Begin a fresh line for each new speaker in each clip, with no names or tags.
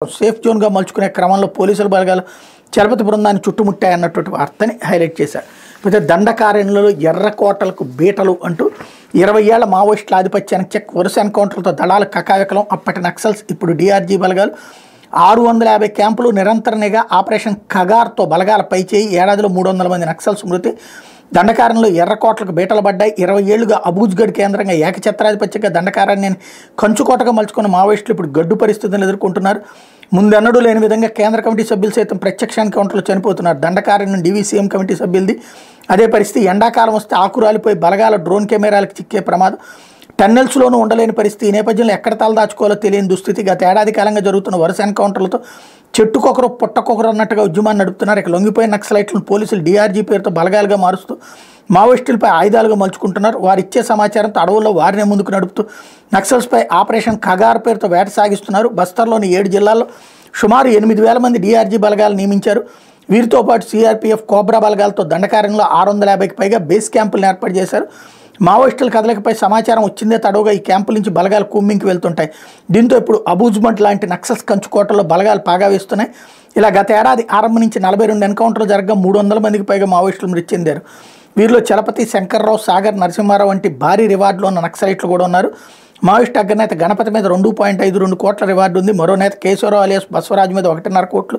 Safe జోన్గా మలుచుకునే క్రమంలో పోలీసుల బలగాలు చలపతి బృందాన్ని చుట్టుముట్టాయన్నటువంటి వార్తని హైలైట్ చేశారు. అయితే దండకారణ్యంలో ఎర్రకోటలకు బీటలు అంటూ 20 ఏళ్ల మావోయిస్టుల ఆధిపత్యానికి చెక్. వరుస ఎన్కౌంటర్లతో దళాలు కకావికలం. అప్పటి నక్సల్స్ ఇప్పుడు DRG బలగాలు 650 క్యాంపులు నిరంతర నిఘా ఆపరేషన్ ఖగార్తో బలగాల పైచేయి. ఏడాదిలో 300 మంది నక్సల్స్ మృతి. దండకారణ్యంలో ఎర్రకోటలకు బీటలు పడ్డాయి. 20 ఏళ్లుగా అబూజ్గఢ్ కేంద్రంగా ఏకఛత్రాధిపత్యంగా దండకారణ్యాన్ని కంచుకోటగా మలుచుకున్న మావోయిస్టులు ఇప్పుడు గడ్డు పరిస్థితులను ఎదుర్కొంటున్నారు. ముందెన్నడూ లేని విధంగా కేంద్ర కమిటీ సభ్యులు సైతం ప్రత్యక్ష ఎన్కౌంటర్లు చనిపోతున్నారు. దండకారణ్యం DVCM కమిటీ సభ్యులది అదే పరిస్థితి. ఎండాకాలం వస్తే ఆకురాలిపోయి బలగాల డ్రోన్ కెమెరాలకు చిక్కే ప్రమాదం. టన్నెల్స్లోనూ ఉండలేని పరిస్థితి. ఈ నేపథ్యంలో ఎక్కడ తలదాచుకోవాలో తెలియని దుస్థితి. గత ఏడాది కాలంగా జరుగుతున్న వరుస ఎన్కౌంటర్లతో చెట్టుకొకరు పుట్టకొకరు అన్నట్టుగా ఉద్యమాన్ని నడుపుతున్నారు. ఇక లొంగిపోయిన నక్సలైట్లను పోలీసులు DRG పేరుతో బలగాలుగా మారుస్తూ మావోయిస్టులపై ఆయుధాలుగా మలుచుకుంటున్నారు. వారు ఇచ్చే సమాచారంతో అడవుల్లో వారినే ముందుకు నడుపుతూ నక్సల్స్పై ఆపరేషన్ ఖగార్ పేరుతో వేట సాగిస్తున్నారు. బస్తర్లోని 7 జిల్లాల్లో సుమారు 8000 మంది DRG బలగాలు నియమించారు. వీరితో పాటు CRPF కోబ్రా బలగాలతో దండకారణ్యంలో 650కి పైగా బేస్ క్యాంపులను ఏర్పాటు చేశారు. మావోయిస్టుల కదలికపై సమాచారం వచ్చిందే తడవుగా ఈ క్యాంపుల నుంచి బలగాలు కూంబింగ్కి వెళ్తుంటాయి. దీంతో ఇప్పుడు అబూజ్గఢ్ లాంటి నక్సల్స్ కంచుకోటల్లో బలగాలు పాగా వేస్తున్నాయి. ఇలా గత ఏడాది ఆరంభం నుంచి 42 ఎన్కౌంటర్లు జరగగా 300 మందికి పైగా మావోయిస్టులు మృతి చెందారు. వీరిలో చలపతి, శంకర్రావు, సాగర్, నరసింహారావు వంటి భారీ రివార్డులో ఉన్న నక్సలైట్లు కూడా ఉన్నారు. మావోయిస్టు అగ్రనేత గణపతి మీద 2.52 కోట్ల రివార్డు ఉంది. మరో నేత కేశవరావు అలియాస్ బసవరాజు మీద 1.5 కోట్లు,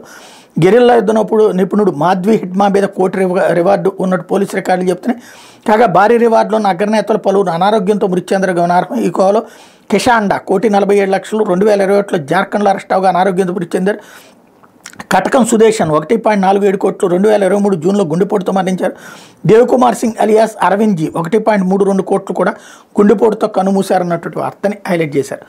గెరిల్లా యుద్ధ నిపుణుడు మాధ్వి హిడ్మా మీద కోటి రివార్డు ఉన్నట్టు పోలీసు రికార్డులు చెప్తున్నాయి. కాగా భారీ రివార్డులో ఉన్న అగ్రనేతలు పలువురు అనారోగ్యంతో మృతి చెందడం గమనార్హం. ఈ కోవలో కిషాండా 1,47,00,000 2021లో జార్ఖండ్లో అరెస్ట్ అవగా అనారోగ్యంతో మృతి చెందారు. కటకం సుదేశన్ 1.47 కోట్లు 2023 జూన్లో గుండెపోటుతో మరణించారు. దేవ్కుమార్ సింగ్ అలియాస్ అరవింద్ జీ 1.32 కోట్లు కూడా గుండెపోటుతో కన్నుమూశారన్నటువంటి వార్తని హైలైట్ చేశారు.